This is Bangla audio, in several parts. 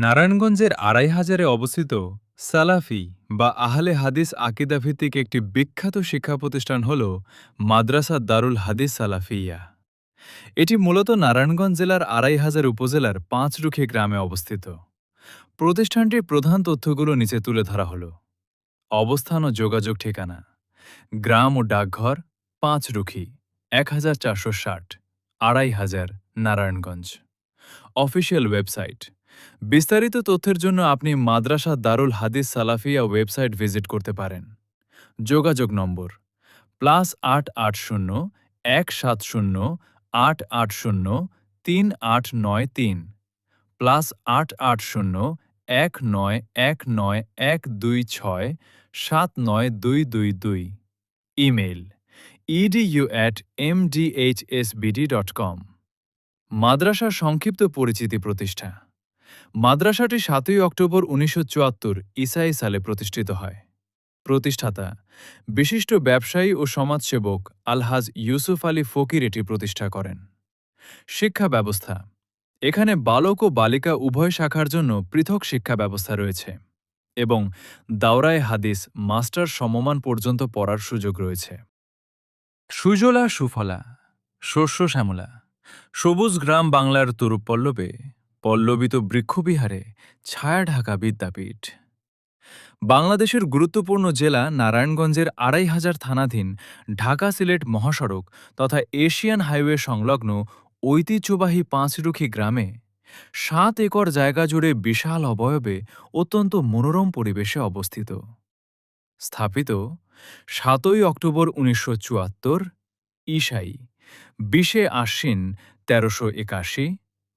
নারায়ণগঞ্জের আড়াইহাজারে অবস্থিত সালাফি বা আহলে হাদিস আকিদা ভিত্তিক একটি বিখ্যাত শিক্ষা প্রতিষ্ঠান হল মাদ্রাসা দারুল হাদিস সালাফিয়া। এটি মূলত নারায়ণগঞ্জ জেলার আড়াইহাজার উপজেলার পাঁচরুখি গ্রামে অবস্থিত। প্রতিষ্ঠানটির প্রধান তথ্যগুলো নিচে তুলে ধরা হল। অবস্থান ও যোগাযোগ ঠিকানা: গ্রাম ও ডাকঘর পাঁচরুখি 1460, আড়াইহাজার, নারায়ণগঞ্জ। অফিসিয়াল ওয়েবসাইট: বিস্তারিত তথ্যের জন্য আপনি মাদ্রাসা দারুল হাদিস সালাফিয়া ওয়েবসাইট ভিজিট করতে পারেন। যোগাযোগ নম্বর +৮৮০ ১৭০ ৮৮০ ৩৮৯৩, +৮৮০ ১৯১৯ ১২৬ ৭৯২22। Email: edu@mdhsbd.com। মাদ্রাসার সংক্ষিপ্ত পরিচিতি প্রতিষ্ঠা: মাদ্রাসাটি ৭ই অক্টোবর ১৯৭৪ ঈসাই সালে প্রতিষ্ঠিত হয়। প্রতিষ্ঠাতা বিশিষ্ট ব্যবসায়ী ও সমাজসেবক আলহাজ ইউসুফ আলী ফকির এটি প্রতিষ্ঠা করেন। শিক্ষা ব্যবস্থা: এখানে বালক ও বালিকা উভয় শাখার জন্য পৃথক শিক্ষা ব্যবস্থা রয়েছে এবং দাওরায়ে হাদিস মাস্টার সমমান পর্যন্ত পড়ার সুযোগ রয়েছে। সুজলা সুফলা, শস্য শ্যামলা, সবুজ গ্রাম বাংলার তরুপল্লবে পল্লবিত বৃক্ষবিহারে ছায়া ঢাকা বিদ্যাপীঠ। বাংলাদেশের গুরুত্বপূর্ণ জেলা নারায়ণগঞ্জের আড়াইহাজার থানাধীন ঢাকা সিলেট মহাসড়ক তথা এশিয়ান হাইওয়ে সংলগ্ন ঐতিহ্যবাহী পাঁচরুখি গ্রামে ৭ একর জায়গা জুড়ে বিশাল অবয়বে অত্যন্ত মনোরম পরিবেশে অবস্থিত। স্থাপিত ৭ই অক্টোবর ১৯৭৪ ঈসাই, ২০শে আশ্বিন ১৩৮১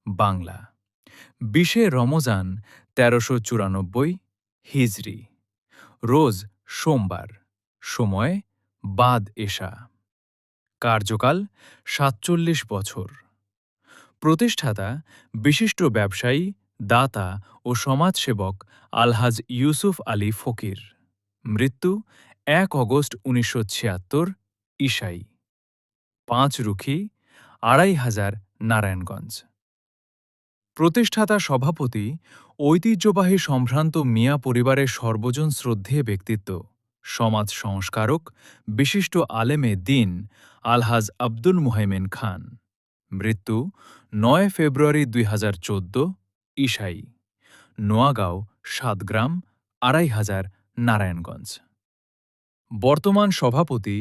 বাংলা, ২০শে রমজান ১৩৯৪ হিজরি, রোজ সোমবার, সময় বাদ এশা। কার্যকাল ৪৭ বছর। প্রতিষ্ঠাতা বিশিষ্ট ব্যবসায়ী, দাতা ও সমাজসেবক আলহাজ ইউসুফ আলী ফকির। মৃত্যু ১ অগস্ট ১৯৭৬ ঈসাই। পাঁচরুখি, আড়াইহাজার, নারায়ণগঞ্জ। প্রতিষ্ঠাতা সভাপতি ঐতিহ্যবাহী সম্ভ্রান্ত মিয়া পরিবারের সর্বজন শ্রদ্ধেয় ব্যক্তিত্ব, সমাজ সংস্কারক, বিশিষ্ট আলেমে দ্বীন আলহাজ আব্দুল মুহাইমিন খান। মৃত্যু ৯ ফেব্রুয়ারি ২০১৪ ঈসাই। নোয়াগাঁও, সাতগ্রাম, আড়াইহাজার, নারায়ণগঞ্জ। বর্তমান সভাপতি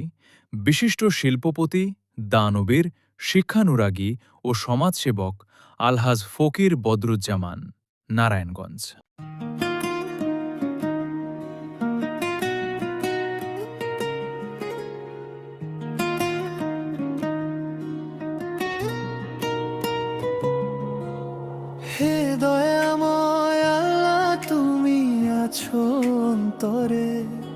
বিশিষ্ট শিল্পপতি, দানবীর, শিক্ষানুরাগী ও সমাজসেবক আলহাজ ফকির বদরুজ্জামান, নারায়ণগঞ্জ। হে দয়াময় আল্লাহ, তুমি আছো অন্তরে,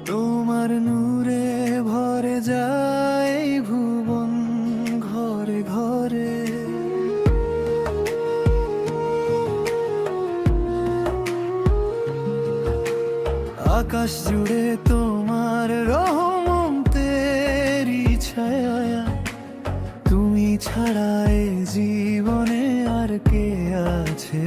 তোমার নূরে ভরে যায় ভুবন ঘরে ঘরে। আকাশ জুড়ে তোমার রহমতেরই ছায়া, তুমি ছাড়া এ জীবনে আর কে আছে।